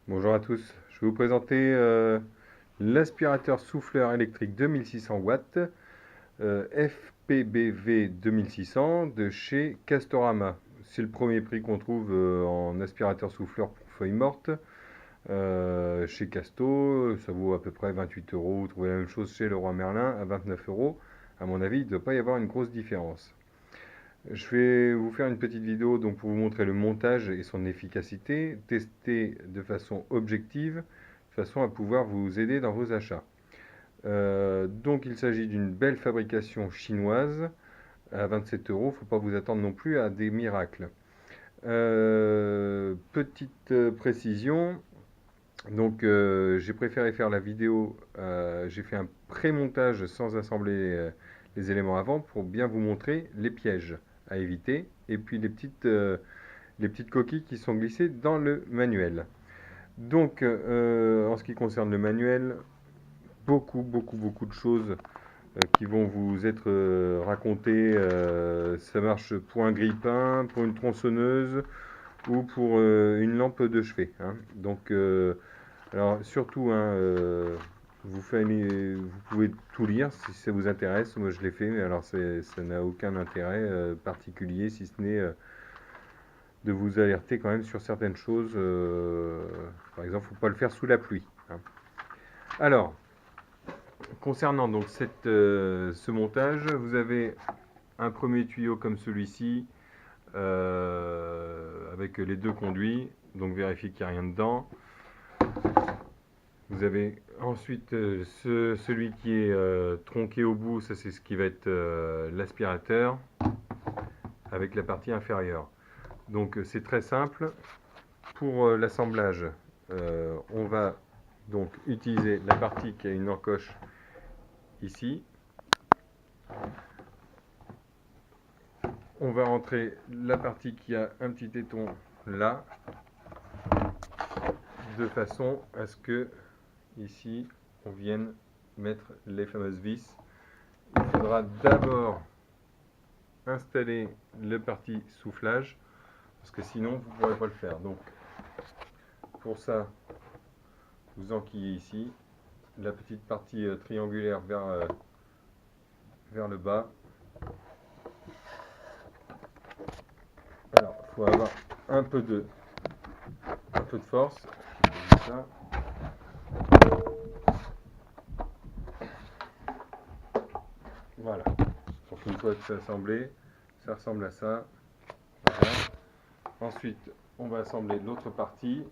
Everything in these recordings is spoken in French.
Bonjour à tous, je vais vous présenter l'aspirateur souffleur électrique 2600 watts FPBV 2600 de chez Castorama. C'est le premier prix qu'on trouve en aspirateur souffleur pour feuilles mortes chez Casto. Ça vaut à peu près 28 euros. Vous trouvez la même chose chez Leroy Merlin à 29 euros. À mon avis, il ne doit pas y avoir une grosse différence. Je vais vous faire une petite vidéo donc pour vous montrer le montage et son efficacité, tester de façon objective, de façon à pouvoir vous aider dans vos achats. Donc il s'agit d'une belle fabrication chinoise à 27 euros. Il ne faut pas vous attendre non plus à des miracles. Petite précision, donc j'ai préféré faire la vidéo, j'ai fait un pré-montage sans assembler les éléments avant pour bien vous montrer les pièges à éviter et puis les petites coquilles qui sont glissées dans le manuel. Donc en ce qui concerne le manuel, beaucoup de choses qui vont vous être racontées. Ça marche pour un grille-pain, pour une tronçonneuse ou pour une lampe de chevet, hein. Donc alors surtout, hein, vous pouvez tout lire si ça vous intéresse. Moi je l'ai fait, mais alors ça n'a aucun intérêt particulier, si ce n'est de vous alerter quand même sur certaines choses. Par exemple, il ne faut pas le faire sous la pluie, hein. Alors, concernant donc ce montage, vous avez un premier tuyau comme celui-ci avec les deux conduits. Donc vérifiez qu'il n'y a rien dedans. Vous avez ensuite celui qui est tronqué au bout, ça c'est ce qui va être l'aspirateur avec la partie inférieure. Donc c'est très simple. Pour l'assemblage, on va donc utiliser la partie qui a une encoche ici. On va rentrer la partie qui a un petit téton là, de façon à ce que ici on vienne mettre les fameuses vis. Il faudra d'abord installer le parti soufflage parce que sinon vous ne pourrez pas le faire. Donc pour ça, vous enquillez ici la petite partie triangulaire vers le bas. Alors il faut avoir un peu de force. Ça. Voilà. Donc une fois que c'est assemblé, ça ressemble à ça. Voilà. Ensuite, on va assembler l'autre partie.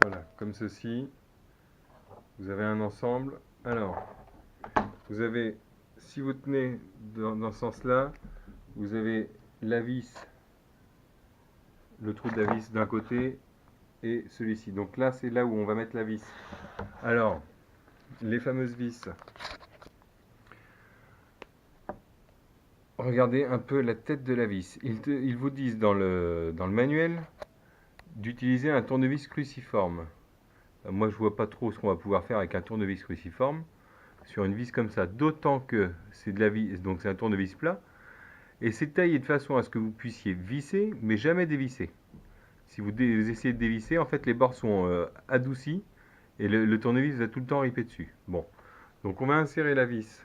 Voilà, comme ceci. Vous avez un ensemble. Alors, vous avez, si vous tenez dans ce sens-là, vous avez la vis, le trou de la vis d'un côté et celui-ci. Donc là, c'est là où on va mettre la vis. Alors, les fameuses vis. Regardez un peu la tête de la vis. Ils vous disent dans le manuel d'utiliser un tournevis cruciforme. Moi, je vois pas trop ce qu'on va pouvoir faire avec un tournevis cruciforme sur une vis comme ça. D'autant que c'est de la vis, donc c'est un tournevis plat. Et c'est taillé de façon à ce que vous puissiez visser, mais jamais dévisser. Si vous essayez de dévisser, en fait, les bords sont adoucis et le tournevis va tout le temps ripper dessus. Bon, donc on va insérer la vis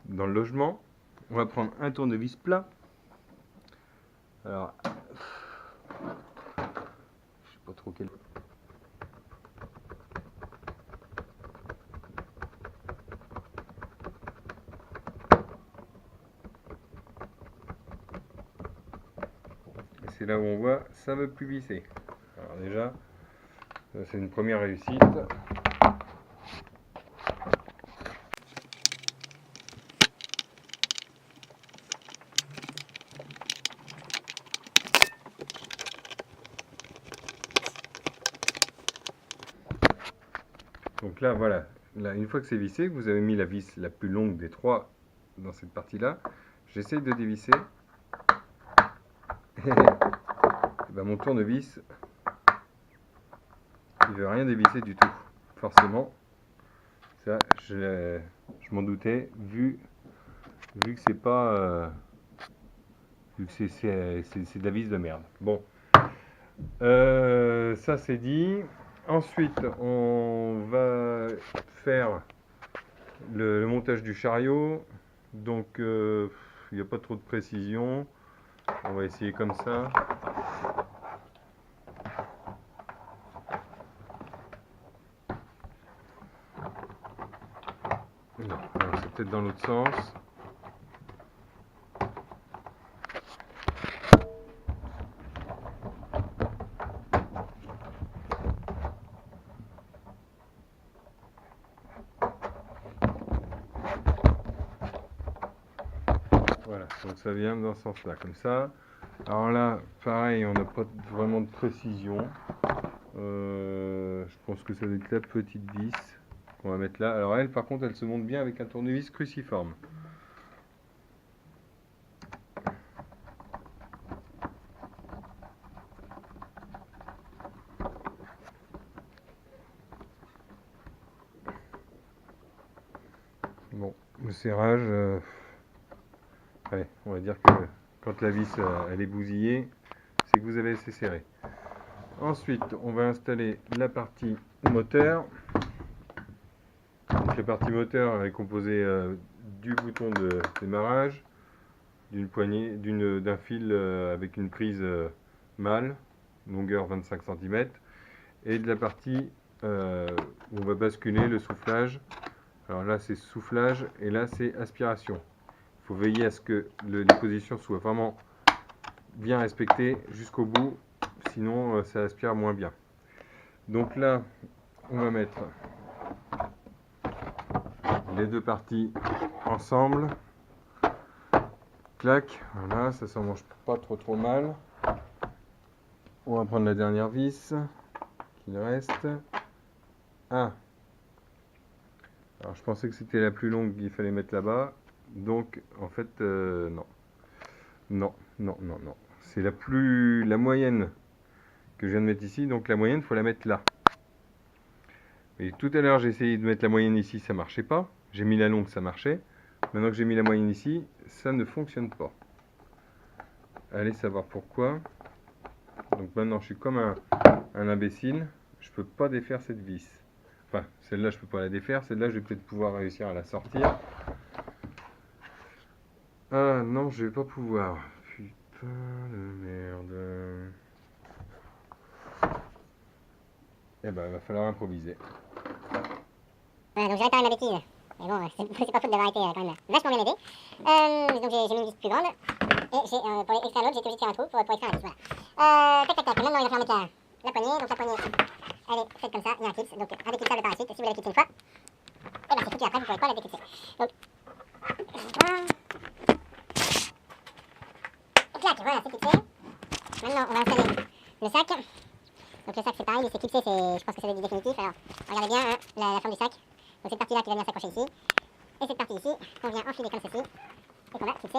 dans le logement. On va prendre un tournevis plat. Alors, je sais pas trop quel. Et c'est là où on voit, ça ne veut plus visser. Alors déjà, c'est une première réussite. Donc là, voilà, là, une fois que c'est vissé, vous avez mis la vis la plus longue des trois dans cette partie-là. J'essaye de dévisser. Et ben, mon tournevis, il veut rien dévisser du tout. Forcément, ça, je Je m'en doutais, vu que c'est pas... vu que c'est de la vis de merde. Bon. Ça c'est dit. Ensuite, on va faire le montage du chariot. Donc, il n'y a pas trop de précision. On va essayer comme ça. Non, c'est peut-être dans l'autre sens. Voilà, donc ça vient dans ce sens-là, comme ça. Alors là, pareil, on n'a pas vraiment de précision. Je pense que ça doit être la petite vis qu'on va mettre là. Alors elle, par contre, elle se monte bien avec un tournevis cruciforme. Bon, le serrage, allez, on va dire que quand la vis elle est bousillée, c'est que vous avez assez serré. Ensuite, on va installer la partie moteur. Donc, la partie moteur est composée du bouton de démarrage, d'une poignée, d'un fil avec une prise mâle, longueur 25 cm, et de la partie où on va basculer le soufflage. Alors là c'est soufflage et là c'est aspiration. Il faut veiller à ce que les positions soient vraiment bien respectées jusqu'au bout, sinon ça aspire moins bien. Donc là on va mettre les deux parties ensemble. Clac, voilà, ça s'en mange pas trop mal. On va prendre la dernière vis qu'il reste. Ah, alors je pensais que c'était la plus longue qu'il fallait mettre là-bas, donc en fait non. C'est la moyenne que je viens de mettre ici, donc la moyenne il faut la mettre là. Et tout à l'heure j'ai essayé de mettre la moyenne ici, ça marchait pas. J'ai mis la longue, ça marchait. Maintenant que j'ai mis la moyenne ici, ça ne fonctionne pas. Allez savoir pourquoi. Donc maintenant je suis comme un imbécile, je peux pas défaire cette vis. Enfin, celle-là je peux pas la défaire, celle-là je vais peut-être pouvoir réussir à la sortir. Ah non, je vais pas pouvoir. Putain de merde. Eh ben, il va falloir improviser. Voilà, donc j'ai réparé ma bêtise. Mais bon, c'est pas faute d'avoir été quand même vachement bien aidé. Donc j'ai mis une vis plus grande. Et j'ai, pour extraire l'autre, j'ai été obligé de faire un trou pour extraire la vis. Voilà. Tac. Maintenant il va falloir mettre la poignée. Donc la poignée, elle est faite comme ça. Il y a un clips. Donc un déclipsable par la suite. Si vous l'avez clipsé une fois, et ben c'est foutu après, vous ne pourrez pas la déclipser. Donc, voilà, c'est clipsé. Maintenant on va installer le sac. Donc le sac c'est pareil, c'est clipsé, je pense que c'est définitif. Alors regardez bien hein, la forme du sac. Donc cette partie là qui va venir s'accrocher ici. Et cette partie ici qu'on vient enfiler comme ceci. Et qu'on va clipser.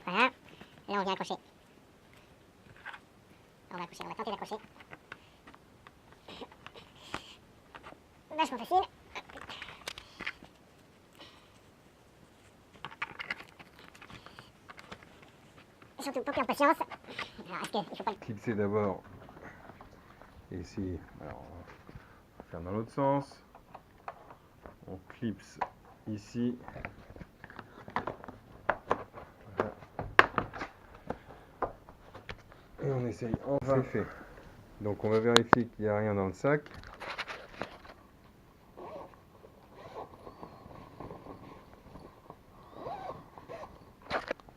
Voilà. Là on vient accrocher. On va tenter d'accrocher. Vachement facile. Surtout pas perdre patience. Alors est-ce qu'il faut pas... Clipser d'abord. Et ici, alors on va faire dans l'autre sens. On clipse ici. Voilà. Et on essaye enfin. C'est fait. Donc on va vérifier qu'il n'y a rien dans le sac.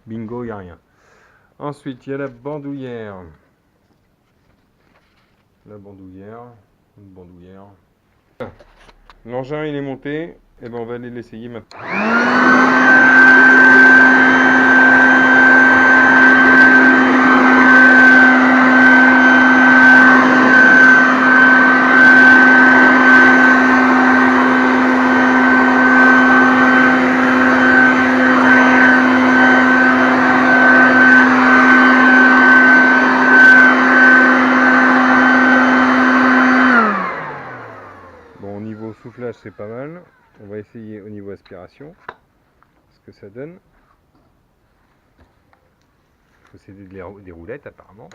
Bingo, il n'y a rien. Ensuite, il y a la bandoulière. Une bandoulière. L'engin il est monté, et ben on va aller l'essayer maintenant. essayer au niveau aspiration ce que ça donne. Il faut s'aider des roulettes apparemment.